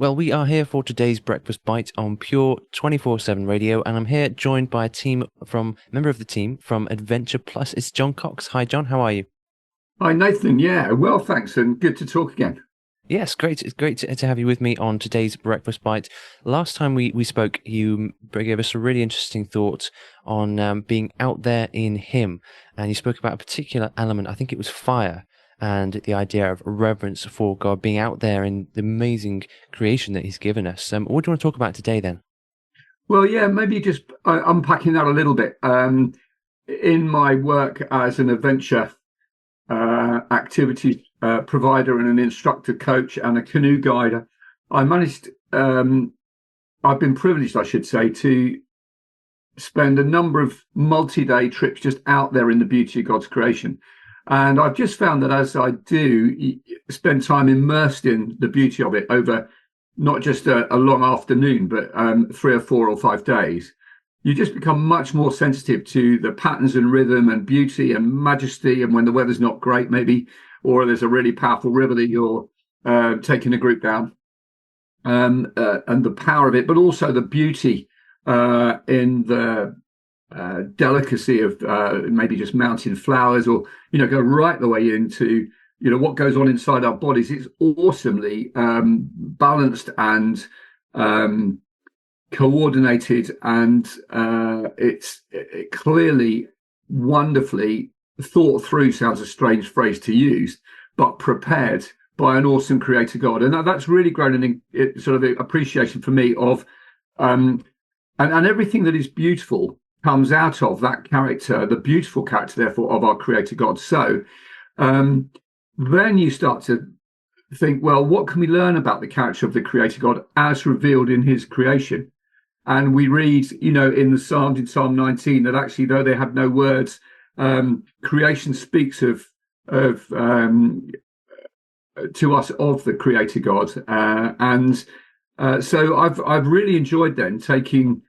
Well, we are here for today's breakfast bite on Pure 24/7 Radio, and I'm here joined by a member of the team from Adventure Plus. It's Jon Cox. Hi, John. How are you? Hi, Nathan. Yeah, well, thanks, and good to talk again. Yes, great. It's great to have you with me on today's breakfast bite. Last time we spoke, you gave us a really interesting thought on being out there in Him, and you spoke about a particular element. I think it was fire, and the idea of reverence for God, being out there in the amazing creation that He's given us. What do you want to talk about today, then? Well, yeah, maybe just unpacking that a little bit. In my work as an adventure activity provider and an instructor coach and a canoe guide, I managed, I've been privileged, I should say, to spend a number of multi-day trips just out there in the beauty of God's creation. And I've just found that as I do spend time immersed in the beauty of it over not just a long afternoon, but 3 or 4 or 5 days, you just become much more sensitive to the patterns and rhythm and beauty and majesty. And when the weather's not great, maybe, or there's a really powerful river that you're taking a group down, and the power of it, but also the beauty in the delicacy of maybe just mountain flowers, or go right the way into what goes on inside our bodies. It's awesomely balanced and coordinated, and it clearly wonderfully thought through. Sounds a strange phrase to use, but prepared by an awesome creator God. And that's really grown an sort of appreciation for me of and everything that is beautiful comes out of that character, the beautiful character, therefore, of our creator God. So then you start to think, well, what can we learn about the character of the creator God as revealed in his creation? And we read, in the Psalms, in Psalm 19, that actually, though they have no words, creation speaks of to us of the creator God. So I've really enjoyed then taking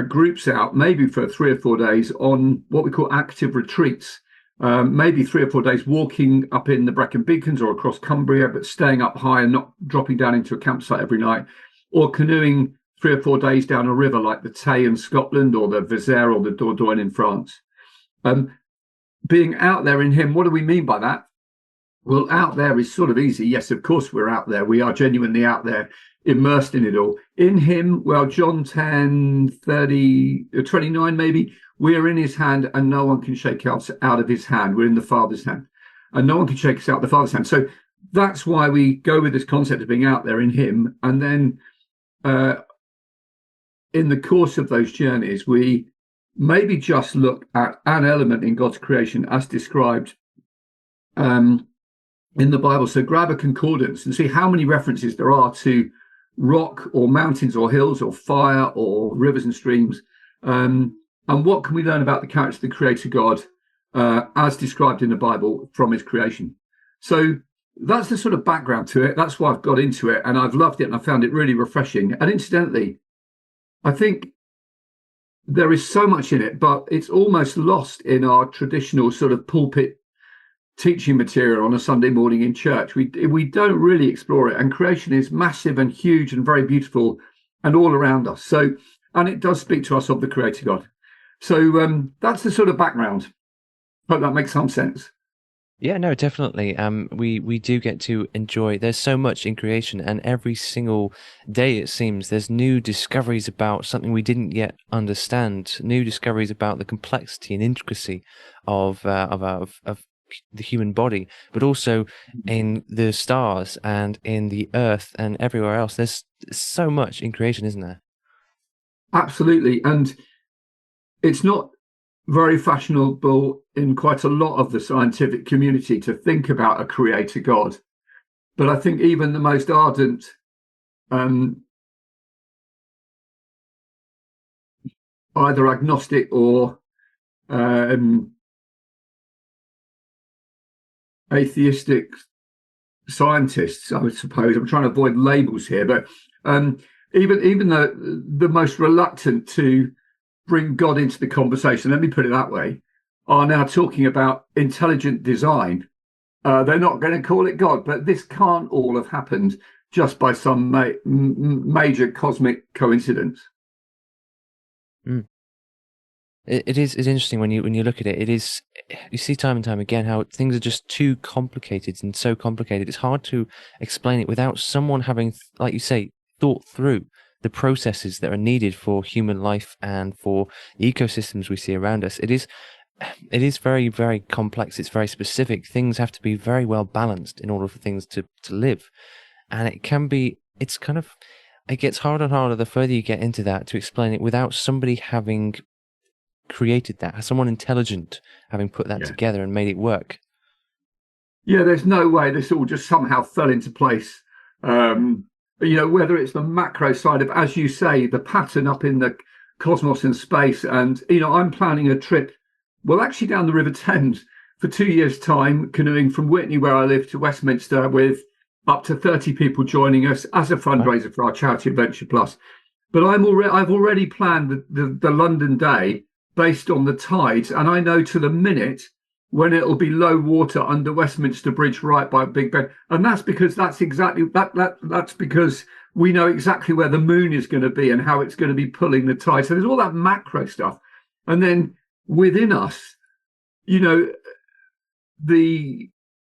groups out, maybe for 3 or 4 days, on what we call active retreats. Maybe 3 or 4 days walking up in the Brecon Beacons or across Cumbria, but staying up high and not dropping down into a campsite every night, or canoeing 3 or 4 days down a river like the Tay in Scotland, or the Vézère, or the Dordogne in France. Being out there in Him, what do we mean by that? Well, out there is sort of easy. Yes, of course we're out there. We are genuinely out there, immersed in it all. In Him, well, John 10:29 maybe, we are in His hand, and no one can shake us out of His hand. We're in the Father's hand, and no one can shake us out of the Father's hand. So that's why we go with this concept of being out there in Him. And then in the course of those journeys, we maybe just look at an element in God's creation as described in the Bible. So grab a concordance and see how many references there are to rock or mountains or hills or fire or rivers and streams. And what can we learn about the character of the creator God as described in the Bible from his creation? So that's the sort of background to it. That's why I've got into it, and I've loved it, and I found it really refreshing. And incidentally, I think there is so much in it, but it's almost lost in our traditional sort of pulpit teaching material on a Sunday morning in church. We don't really explore it, and creation is massive and huge and very beautiful and all around us. So, and it does speak to us of the creator God. So that's the sort of background. Hope that makes some sense. Yeah, no, definitely. We do get to enjoy. There's so much in creation, and every single day it seems there's new discoveries about something we didn't yet understand. New discoveries about the complexity and intricacy of the human body, but also in the stars and in the earth and everywhere else. There's so much in creation, isn't there? Absolutely, and it's not very fashionable in quite a lot of the scientific community to think about a creator God. But I think even the most ardent either agnostic or atheistic scientists, I would suppose, I'm trying to avoid labels here, but even the most reluctant to bring God into the conversation, let me put it that way, are now talking about intelligent design. They're not going to call it God, but this can't all have happened just by some major cosmic coincidence. Mm. It is it's interesting when you look at it. It is, you see time and time again how things are just too complicated and so complicated. It's hard to explain it without someone having, like you say, thought through the processes that are needed for human life and for the ecosystems we see around us. It is very, very complex. It's very specific. Things have to be very well balanced in order for things to live. And it's kind of, it gets harder and harder the further you get into that to explain it without somebody having created that, someone intelligent having put that Yeah. together and made it work. Yeah, there's no way this all just somehow fell into place. Um, whether it's the macro side of, as you say, the pattern up in the cosmos and space. And, I'm planning a trip, well, actually down the River Thames for 2 years' time, canoeing from Whitney, where I live, to Westminster with up to 30 people joining us as a Right? fundraiser for our charity Adventure Plus. But I've already planned the London day based on the tides, and I know to the minute when it'll be low water under Westminster Bridge right by Big Ben. And that's because that's because we know exactly where the moon is going to be and how it's going to be pulling the tide. So there's all that macro stuff. And then within us, you know, the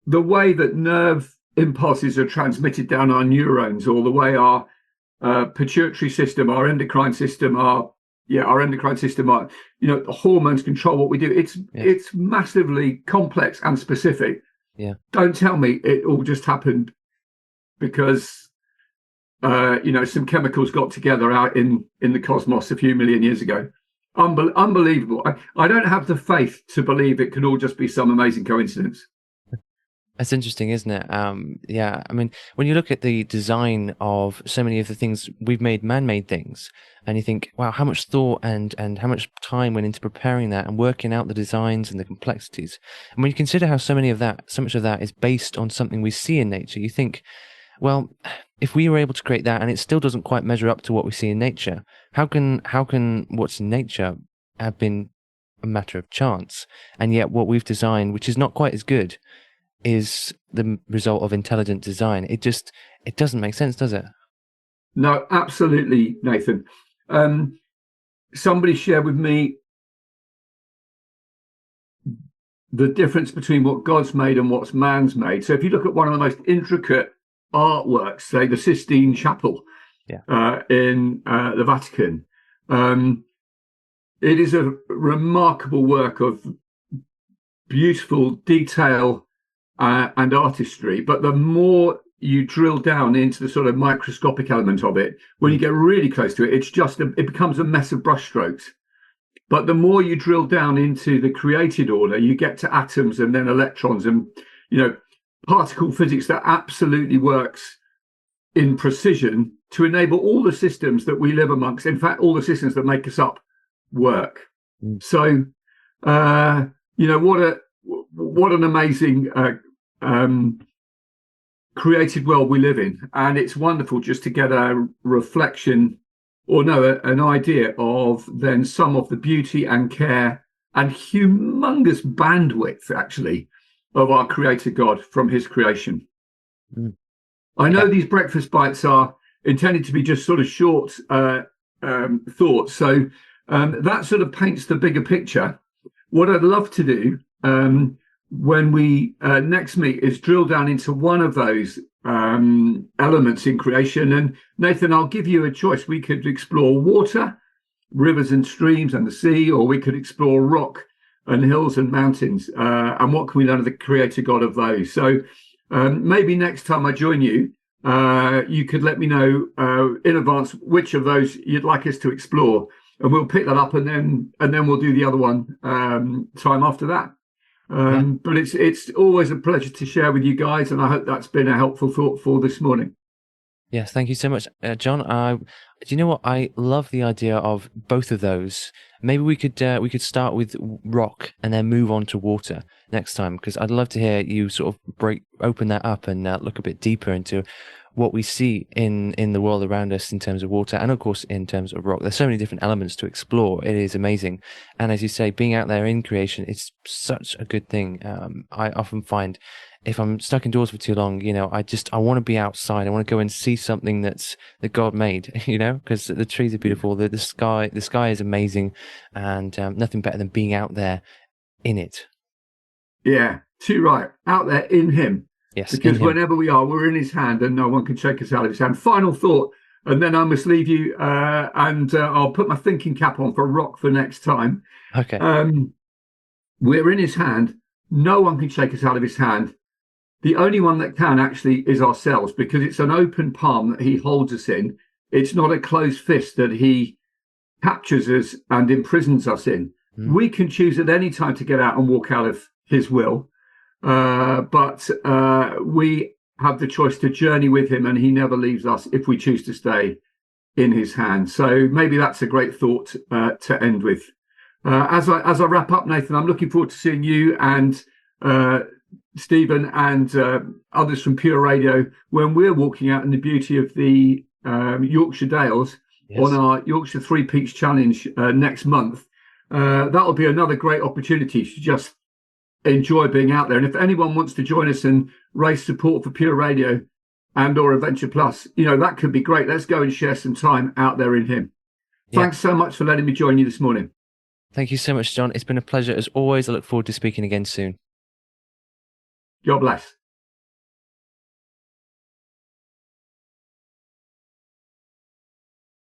way that nerve impulses are transmitted down our neurons, or the way our pituitary system, our endocrine system, our endocrine system, hormones control what we do. Yes. It's massively complex and specific. Yeah. Don't tell me it all just happened because some chemicals got together out in the cosmos a few million years ago. Unbelievable. I don't have the faith to believe it could all just be some amazing coincidence. That's interesting, isn't it? Yeah, I mean, when you look at the design of so many of the things we've made, man-made things, and you think, wow, how much thought and how much time went into preparing that and working out the designs and the complexities. And when you consider how so much of that is based on something we see in nature, you think, well, if we were able to create that and it still doesn't quite measure up to what we see in nature, how can what's in nature have been a matter of chance? And yet what we've designed, which is not quite as good, is the result of intelligent design. It doesn't make sense, does it? No, absolutely, Nathan. Somebody shared with me the difference between what God's made and what's man's made. So if you look at one of the most intricate artworks, say the Sistine Chapel, Yeah. in the Vatican, it is a remarkable work of beautiful detail and artistry. But the more you drill down into the sort of microscopic element of it, when you get really close to it, it becomes a mess of brushstrokes. But the more you drill down into the created order, you get to atoms and then electrons and, particle physics that absolutely works in precision to enable all the systems that we live amongst. In fact, all the systems that make us up work. Mm. So, what an amazing created world we live in. And it's wonderful just to get a reflection, or no, an idea of then some of the beauty and care and humongous bandwidth, actually, of our creator God from his creation. Mm. I know Yeah. these breakfast bites are intended to be just sort of short thoughts. So that sort of paints the bigger picture. What I'd love to do when we next meet is drill down into one of those elements in creation. And Nathan, I'll give you a choice. We could explore water, rivers and streams and the sea, or we could explore rock and hills and mountains. And what can we learn of the creator God of those? So maybe next time I join you, you could let me know in advance which of those you'd like us to explore, and we'll pick that up, and then we'll do the other one time after that. Yeah. But it's always a pleasure to share with you guys, and I hope that's been a helpful thought for this morning. Yes, thank you so much, John. Do you know what? I love the idea of both of those. Maybe we could start with rock and then move on to water next time, because I'd love to hear you sort of open that up and look a bit deeper into what we see in the world around us in terms of water, and of course in terms of rock. There's so many different elements to explore. It is amazing, and as you say, being out there in creation, it's such a good thing. I often find if I'm stuck indoors for too long, I want to be outside. I want to go and see something that God made, because the trees are beautiful, the sky is amazing, and nothing better than being out there in it. Yeah, too right. Out there in him. Yes, in Because Him. whenever we are, we're in his hand and no one can shake us out of his hand. Final thought, and then I must leave you and I'll put my thinking cap on for rock for next time. Okay. Um, we're in his hand. No one can shake us out of his hand. The only one that can actually is ourselves because it's an open palm that he holds us in. It's not a closed fist that he captures us and imprisons us in. Mm. We can choose at any time to get out and walk out of his will, but we have the choice to journey with him, and he never leaves us if we choose to stay in his hand. So maybe that's a great thought to end with. As I wrap up, Nathan, I'm looking forward to seeing you and uh, Stephen and others from Pure Radio when we're walking out in the beauty of the Yorkshire Dales on Yes. our Yorkshire Three Peaks Challenge next month. That'll be another great opportunity to just enjoy being out there. And if anyone wants to join us and raise support for Pure Radio and or Adventure Plus, that could be great. Let's go and share some time out there in him. Yeah. Thanks so much for letting me join you this morning. Thank you so much, John. It's been a pleasure as always. I look forward to speaking again soon. God bless.